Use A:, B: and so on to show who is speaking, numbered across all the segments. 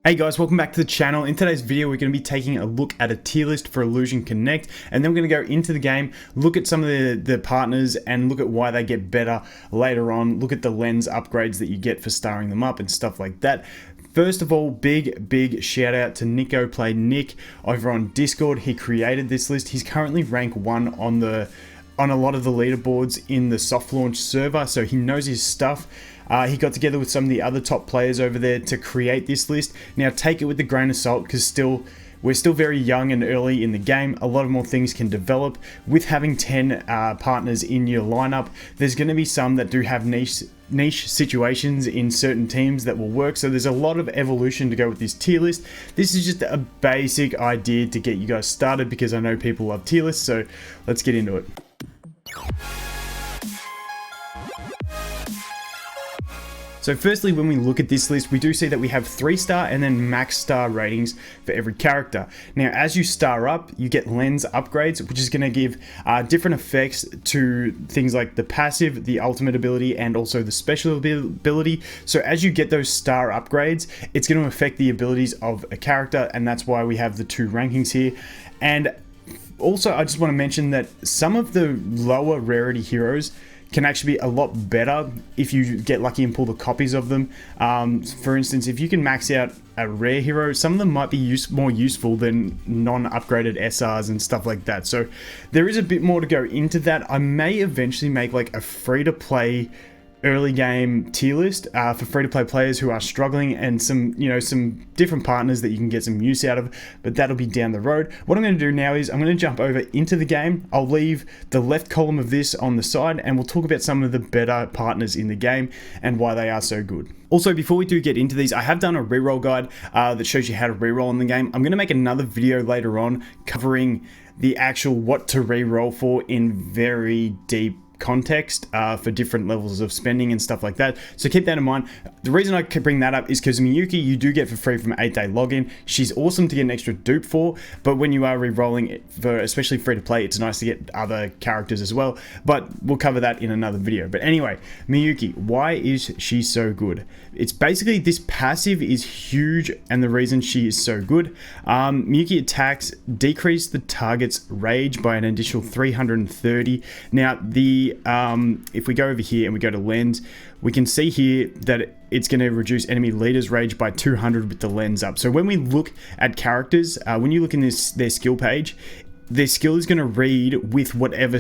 A: Hey guys, welcome back to the channel. In today's video, we're going to be taking a look at a tier list for Illusion Connect, and then we're going to go into the game, look at some of the partners, and look at why they get better later on, look at the lens upgrades that you get for starring them up and stuff like that. First of all, big shout out to Nico Play Nick over on Discord. He created this list. He's currently rank 1 on a lot of the leaderboards in the soft launch server, so he knows his stuff. He got together with some of the other top players over there to create this list. Now take it with a grain of salt, because we're still very young and early in the game. A lot of more things can develop. With having 10 partners in your lineup, there's going to be some that do have niche situations in certain teams that will work. So there's a lot of evolution to go with this tier list. This is just a basic idea to get you guys started, because I know people love tier lists. So let's get into it. So firstly, when we look at this list, we do see that we have 3-star and then max star ratings for every character. Now, as you star up, you get lens upgrades, which is going to give different effects to things like the passive, the ultimate ability, and also the special ability. So as you get those star upgrades, it's going to affect the abilities of a character, and that's why we have the 2 rankings here. And also, I just want to mention that some of the lower rarity heroes can actually be a lot better if you get lucky and pull the copies of them. For instance, if you can max out a rare hero, some of them might be more useful than non-upgraded SRs and stuff like that. So there is a bit more to go into that. I may eventually make like a free-to-play early game tier list for free-to-play players who are struggling, and some different partners that you can get some use out of, but that'll be down the road. What I'm going to do now is I'm going to jump over into the game. I'll leave the left column of this on the side, and we'll talk about some of the better partners in the game and why they are so good. Also, before we do get into these, I have done a reroll guide that shows you how to reroll in the game. I'm going to make another video later on covering the actual what to reroll for in very deep context for different levels of spending and stuff like that, so keep that in mind. The reason I could bring that up is because Miyuki you do get for free from 8-day login. She's awesome to get an extra dupe for, but when you are re-rolling it for especially free to play, it's nice to get other characters as well, but we'll cover that in another video. But anyway, Miyuki, why is she so good? It's basically this passive is huge, and the reason she is so good, Miyuki attacks decrease the target's rage by an additional 330. Now if we go over here and we go to lens, we can see here that it's going to reduce enemy leaders rage by 200 with the lens up. So when we look at characters, when you look in their skill page, their skill is going to read with whatever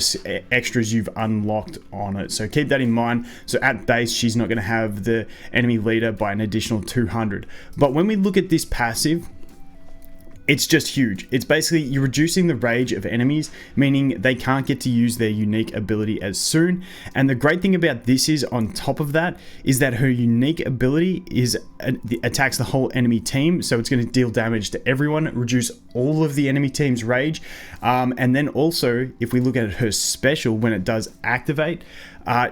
A: extras you've unlocked on it. So keep that in mind. So at base, she's not going to have the enemy leader by an additional 200. But when we look at this passive, it's just huge. It's basically you're reducing the rage of enemies, meaning they can't get to use their unique ability as soon. And the great thing about this is, on top of that, is that her unique ability attacks the whole enemy team. So it's going to deal damage to everyone, reduce all of the enemy team's rage. And then also, if we look at her special, when it does activate,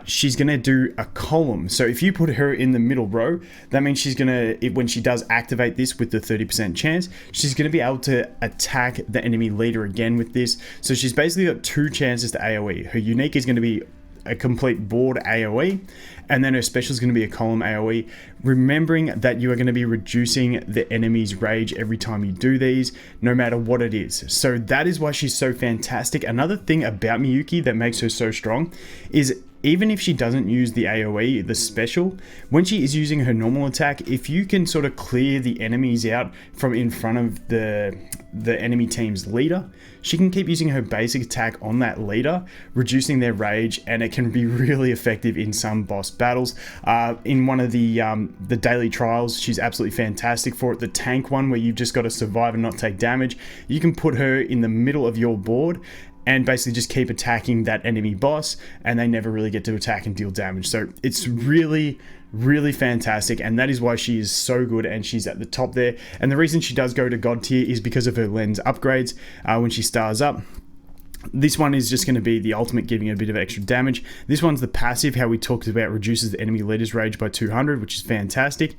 A: she's going to do a column. So if you put her in the middle row, that means she's going to, when she does activate this with the 30% chance, she's going to be able to attack the enemy leader again with this. So she's basically got 2 chances to AoE. Her unique is going to be a complete board AoE, and then her special is going to be a column AoE, remembering that you are going to be reducing the enemy's rage every time you do these, no matter what it is. So that is why she's so fantastic. Another thing about Miyuki that makes her so strong is, even if she doesn't use the AoE, the special, when she is using her normal attack, if you can sort of clear the enemies out from in front of the enemy team's leader, she can keep using her basic attack on that leader, reducing their rage, and it can be really effective in some boss battles. In one of the daily trials, she's absolutely fantastic for it. The tank one, where you've just got to survive and not take damage, you can put her in the middle of your board and basically just keep attacking that enemy boss, and they never really get to attack and deal damage. So it's really fantastic, and that is why she is so good, and she's at the top there. And the reason she does go to God tier is because of her lens upgrades when she stars up. This one is just going to be the ultimate, giving a bit of extra damage. This one's the passive, how we talked about, reduces the enemy leader's rage by 200, which is fantastic.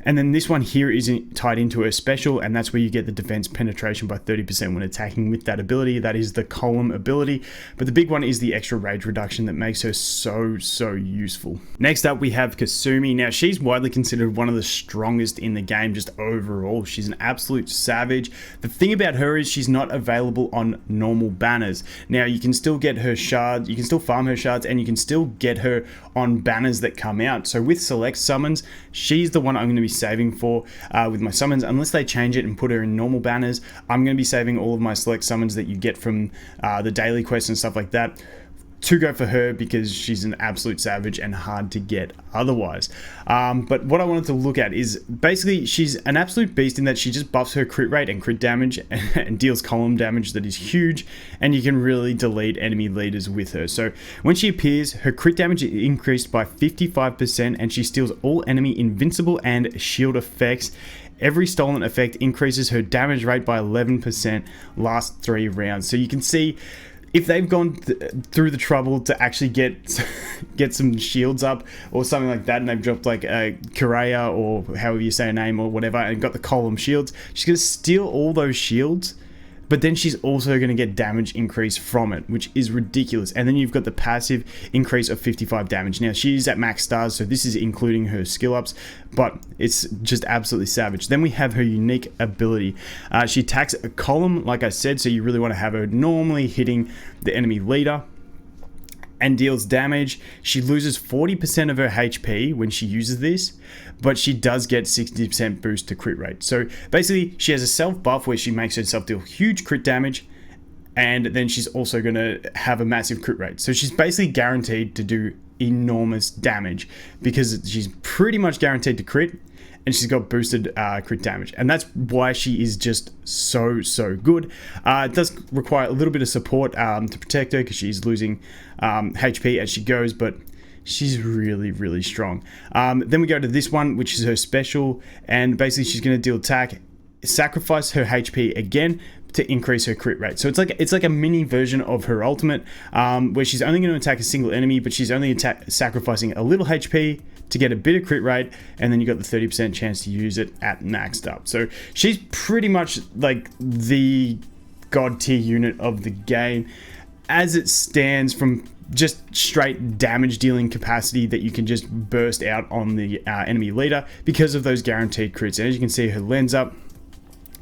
A: And then this one here is tied into her special, and that's where you get the defense penetration by 30% when attacking with that ability. That is the column ability. But the big one is the extra rage reduction that makes her so useful. Next up, we have Kasumi. Now, she's widely considered one of the strongest in the game, just overall. She's an absolute savage. The thing about her is she's not available on normal banners. Now, you can still get her shards, you can still farm her shards, and you can still get her on banners that come out. So with select summons, she's the one I'm going to be saving for with my summons. Unless they change it and put her in normal banners, I'm going to be saving all of my select summons that you get from the daily quests and stuff like that to go for her, because she's an absolute savage and hard to get otherwise. But what I wanted to look at is basically she's an absolute beast in that she just buffs her crit rate and crit damage and deals column damage that is huge, and you can really delete enemy leaders with her. So when she appears, her crit damage is increased by 55%, and she steals all enemy invincible and shield effects. Every stolen effect increases her damage rate by 11% last 3 rounds. So you can see, if they've gone through the trouble to actually get some shields up or something like that, and they've dropped like a Korea or however you say her name or whatever, and got the column shields, she's going to steal all those shields, but then she's also going to get damage increase from it, which is ridiculous. And then you've got the passive increase of 55 damage. Now, she's at max stars, so this is including her skill ups, but it's just absolutely savage. Then we have her unique ability. She attacks a column, like I said, so you really want to have her normally hitting the enemy leader, and deals damage. She loses 40% of her HP when she uses this, but she does get 60% boost to crit rate. So basically, she has a self buff where she makes herself deal huge crit damage, and then she's also going to have a massive crit rate. So she's basically guaranteed to do enormous damage, because she's pretty much guaranteed to crit, and she's got boosted crit damage, and that's why she is just so good. It does require a little bit of support to protect her, because she's losing HP as she goes, but she's really strong. Then we go to this one, which is her special, and basically she's going to deal attack, sacrifice her HP again to increase her crit rate. So it's like a mini version of her ultimate, where she's only going to attack a single enemy, but she's only sacrificing a little HP to get a bit of crit rate, and then you got the 30% chance to use it at maxed up. So she's pretty much like the god tier unit of the game as it stands, from just straight damage dealing capacity that you can just burst out on the enemy leader because of those guaranteed crits. And as you can see, her lens up.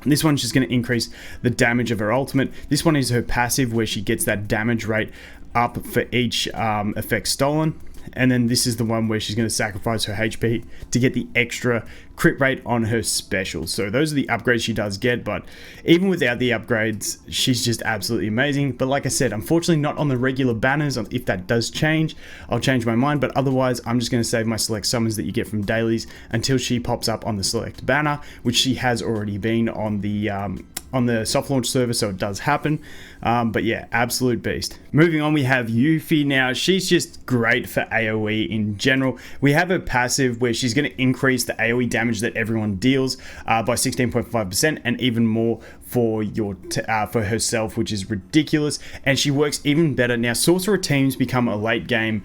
A: This one's just going to increase the damage of her ultimate. This one is her passive, where she gets that damage rate up for each effect stolen. And then this is the one where she's going to sacrifice her HP to get the extra crit rate on her special. So those are the upgrades she does get, but even without the upgrades, she's just absolutely amazing. But like I said, unfortunately not on the regular banners. If that does change, I'll change my mind, but otherwise I'm just going to save my select summons that you get from dailies until she pops up on the select banner, which she has already been on the soft launch server, so it does happen. But yeah, absolute beast. Moving on, we have Yuffie. Now, she's just great for AoE in general. We have her passive where she's going to increase the AoE damage that everyone deals by 16.5%, and even more for for herself, which is ridiculous. And she works even better. Now, sorcerer teams become a late game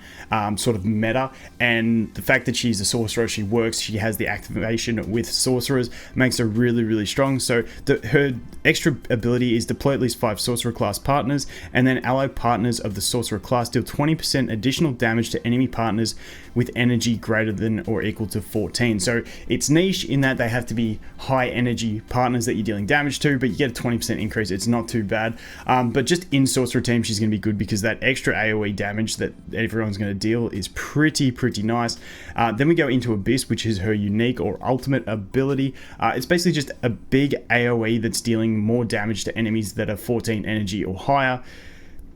A: sort of meta, and the fact that she's a sorcerer, she has the activation with sorcerers, makes her really strong. So her extra ability is deploy at least 5 sorcerer class partners, and then allied partners of the sorcerer class deal 20% additional damage to enemy partners with energy greater than or equal to 14. So it's niche in that they have to be high energy partners that you're dealing damage to, but you get a 20% increase. It's not too bad. But just in sorcerer team, she's going to be good because that extra AoE damage that everyone's going to deal is pretty nice. Then we go into Abyss, which is her unique or ultimate ability. It's basically just a big AoE that's dealing more damage to enemies that are 14 energy or higher.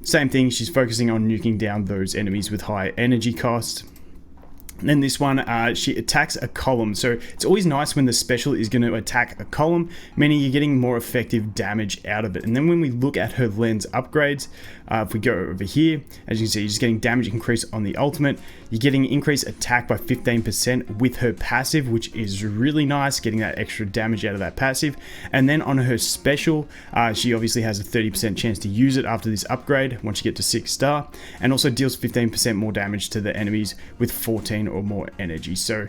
A: Same thing, she's focusing on nuking down those enemies with high energy costs. And then this one, she attacks a column. So it's always nice when the special is going to attack a column, meaning you're getting more effective damage out of it. And then when we look at her lens upgrades, if we go over here, as you can see, you're just getting damage increase on the ultimate. You're getting increased attack by 15% with her passive, which is really nice, getting that extra damage out of that passive. And then on her special, she obviously has a 30% chance to use it after this upgrade once you get to 6 star, and also deals 15% more damage to the enemies with 14 or more energy. So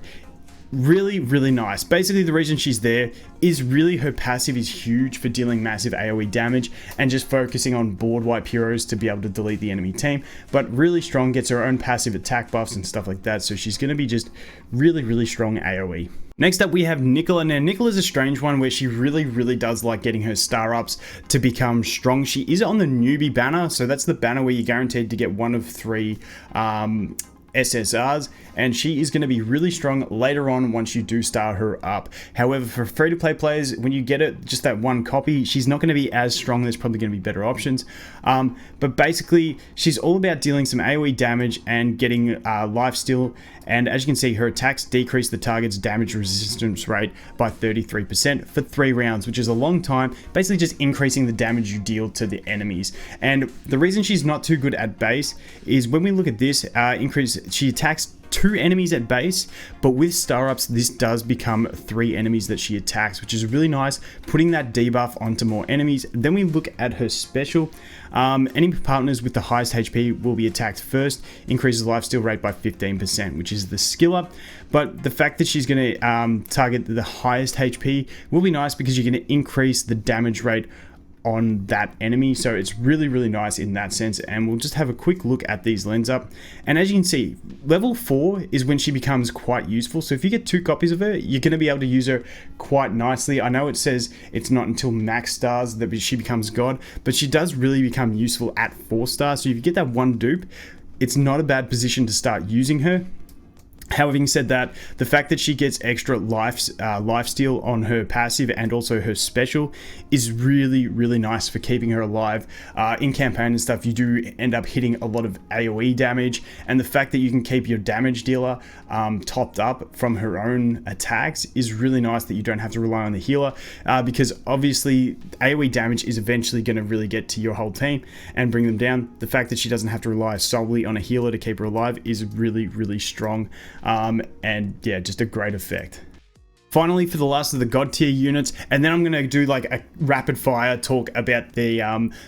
A: really nice. Basically, the reason she's there is really her passive is huge for dealing massive AoE damage and just focusing on board wipe heroes to be able to delete the enemy team, but really strong, gets her own passive attack buffs and stuff like that, so she's going to be just really strong AoE. Next up, we have Nicola. Now, Nicola's a strange one where she really does like getting her star ups to become strong. She is on the newbie banner, so that's the banner where you're guaranteed to get one of 3 SSRs, and she is going to be really strong later on once you do star her up. However, for free-to-play players, when you get it, just that one copy, she's not going to be as strong. There's probably going to be better options. But basically, she's all about dealing some AoE damage and getting lifesteal. And as you can see, her attacks decrease the target's damage resistance rate by 33% for 3 rounds, which is a long time, basically just increasing the damage you deal to the enemies. And the reason she's not too good at base is when we look at this, she attacks 2 enemies at base, but with star ups this does become 3 enemies that she attacks, which is really nice, putting that debuff onto more enemies. Then we look at her special. Any partners with the highest HP will be attacked first, increases lifesteal rate by 15%, which is the skill up. But the fact that she's going to target the highest HP will be nice because you're going to increase the damage rate on that enemy, so it's really nice in that sense. And we'll just have a quick look at these lens up, and as you can see, level 4 is when she becomes quite useful. So if you get 2 copies of her, you're going to be able to use her quite nicely. I know it says it's not until max stars that she becomes god, but she does really become useful at 4 stars. So if you get that 1 dupe, it's not a bad position to start using her. Having said that, the fact that she gets extra lifesteal on her passive and also her special is really nice for keeping her alive. In campaign and stuff, you do end up hitting a lot of AoE damage, and the fact that you can keep your damage dealer topped up from her own attacks is really nice, that you don't have to rely on the healer, because obviously AoE damage is eventually going to really get to your whole team and bring them down. The fact that she doesn't have to rely solely on a healer to keep her alive is really strong. And yeah, just a great effect. Finally, for the last of the god tier units, and then I'm going to do like a rapid fire talk about the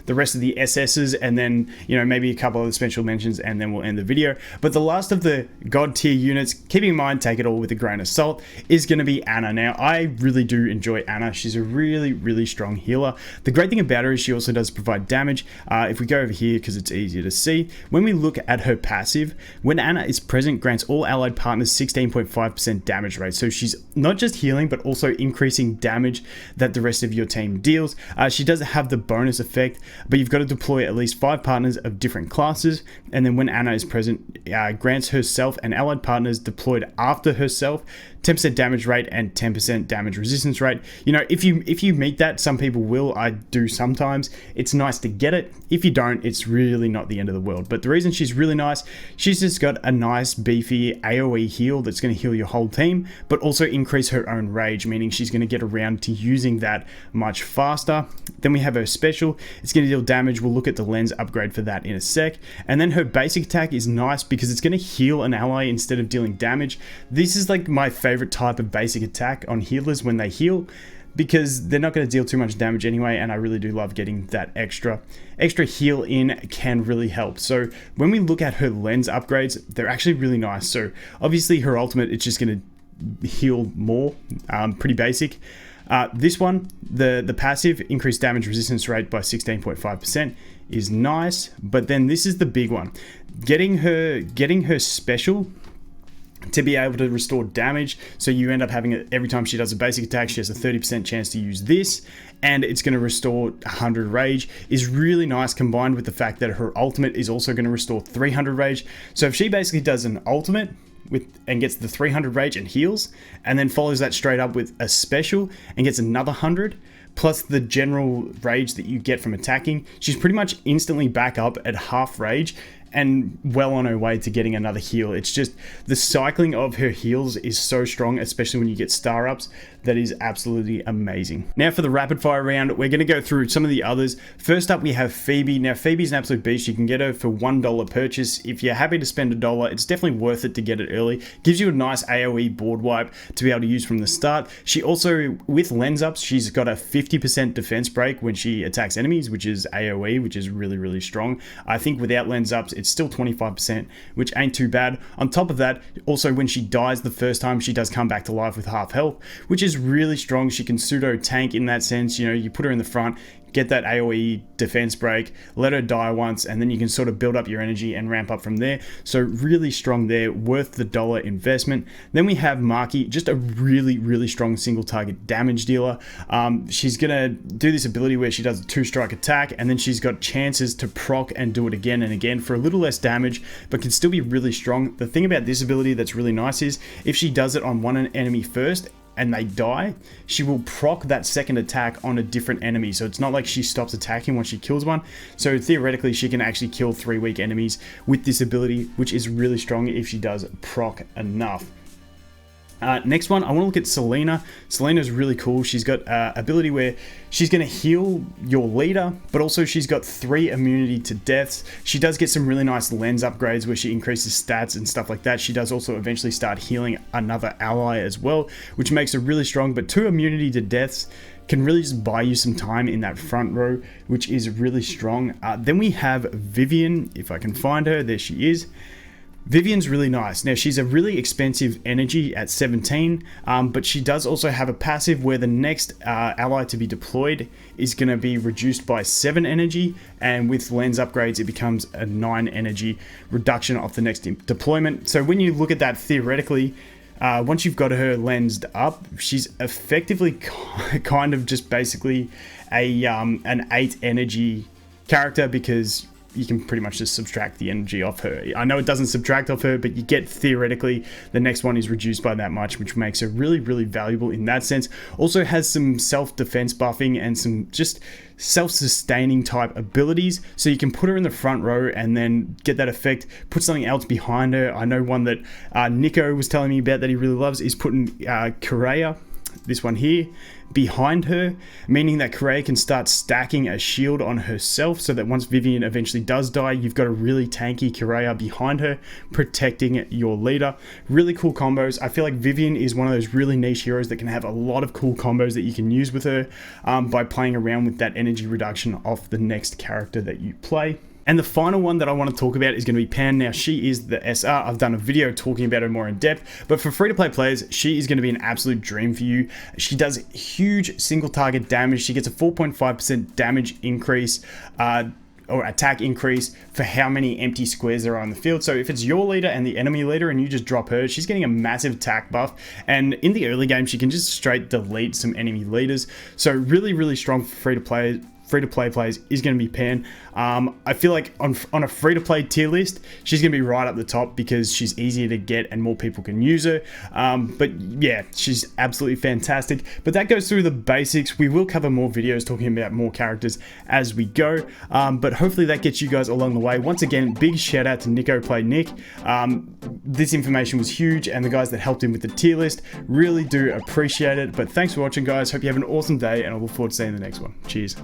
A: rest of the SSs, and then, you know, maybe a couple of the special mentions, and then we'll end the video. But the last of the god tier units, keeping in mind, take it all with a grain of salt, is going to be Anna. Now, I really do enjoy Anna. She's a really strong healer. The great thing about her is she also does provide damage. If we go over here, because it's easier to see, when we look at her passive, when Anna is present, grants all allied partners 16.5% damage rate. So she's not just healing, but also increasing damage that the rest of your team deals. She does have the bonus effect, but you've got to deploy at least 5 partners of different classes, and then when Anna is present, grants herself and allied partners deployed after herself 10% damage rate and 10% damage resistance rate. You know, if you meet that, some people will, I do sometimes, it's nice to get it. If you don't, it's really not the end of the world. But the reason she's really nice, she's just got a nice beefy AoE heal that's going to heal your whole team, but also increase her own rage, meaning she's going to get around to using that much faster. Then we have her special, it's going to deal damage. We'll look at the lens upgrade for that in a sec. And then her basic attack is nice because it's going to heal an ally instead of dealing damage. This is like my favorite type of basic attack on healers when they heal, because they're not going to deal too much damage anyway, and I really do love getting that extra heal in, can really help. So when we look at her lens upgrades, they're actually really nice. So obviously her ultimate, it's just going to heal more, pretty basic. This one, the passive, increased damage resistance rate by 16.5% is nice, but then this is the big one. Getting her special to be able to restore damage, so you end up having it every time she does a basic attack, she has a 30% chance to use this, and it's going to restore 100 rage, is really nice, combined with the fact that her ultimate is also going to restore 300 rage. So if she basically does an ultimate and gets the 300 rage and heals, and then follows that straight up with a special and gets another 100, plus the general rage that you get from attacking, she's pretty much instantly back up at half rage and well on her way to getting another heal. It's just the cycling of her heals is so strong, especially when you get star ups. That is absolutely amazing. Now for the rapid fire round, we're going to go through some of the others. First up, we have Phoebe. Now Phoebe's an absolute beast. You can get her for $1 purchase. If you're happy to spend $1, it's definitely worth it to get it early. Gives you a nice AoE board wipe to be able to use from the start. She also, with lens ups, she's got a 50% defense break when she attacks enemies, which is AoE, which is really strong. I think without lens ups, it's still 25%, which ain't too bad. On top of that, also when she dies the first time, she does come back to life with half health, which is really strong. She can pseudo tank in that sense. You know, you put her in the front, get that AoE defense break, let her die once, and then you can sort of build up your energy and ramp up from there. So really strong there, worth the dollar investment. Then we have Maki, just a really strong single target damage dealer. She's gonna do this ability where she does a 2-strike attack, and then she's got chances to proc and do it again and again for a little less damage, but can still be really strong. The thing about this ability that's really nice is if she does it on one enemy first and they die, she will proc that second attack on a different enemy. So it's not like she stops attacking once she kills one. So theoretically, she can actually kill 3 weak enemies with this ability, which is really strong if she does proc enough. Next one, I want to look at Selena. Selena's really cool. She's got ability where she's going to heal your leader, but also she's got 3 immunity to deaths. She does get some really nice lens upgrades where she increases stats and stuff like that. She does also eventually start healing another ally as well, which makes her really strong. But 2 immunity to deaths can really just buy you some time in that front row, which is really strong. Then we have Vivian, if I can find her. There she is. Vivian's really nice. Now, she's a really expensive energy at 17, but she does also have a passive where the next ally to be deployed is going to be reduced by 7 energy, and with lens upgrades, it becomes a 9 energy reduction off the next deployment. So when you look at that theoretically, once you've got her lensed up, she's effectively kind of just basically an 8 energy character, because you can pretty much just subtract the energy off her. I know it doesn't subtract off her, but you get theoretically the next one is reduced by that much, which makes her really valuable in that sense. Also has some self-defense buffing and some just self-sustaining type abilities, so you can put her in the front row and then get that effect, put something else behind her. I know one that Nico was telling me about that he really loves is putting Correa, this one here, behind her, meaning that Correa can start stacking a shield on herself, so that once Vivian eventually does die, you've got a really tanky Correa behind her protecting your leader. Really cool combos. I feel like Vivian is one of those really niche heroes that can have a lot of cool combos that you can use with her by playing around with that energy reduction off the next character that you play. And the final one that I want to talk about is going to be Pan. Now, she is the SR. I've done a video talking about her more in depth, but for free-to-play players, she is going to be an absolute dream for you. She does huge single target damage. She gets a 4.5% damage increase, or attack increase for how many empty squares there are on the field. So if it's your leader and the enemy leader and you just drop her, she's getting a massive attack buff. And in the early game, she can just straight delete some enemy leaders. So really strong for free-to-play players is going to be Pan. I feel like on a free-to-play tier list, she's going to be right up the top because she's easier to get and more people can use her. But yeah, she's absolutely fantastic. But that goes through the basics. We will cover more videos talking about more characters as we go. But hopefully that gets you guys along the way. Once again, big shout out to Nico Play Nick. This information was huge, and the guys that helped him with the tier list, really do appreciate it. But thanks for watching, guys. Hope you have an awesome day, and I look forward to seeing you in the next one. Cheers.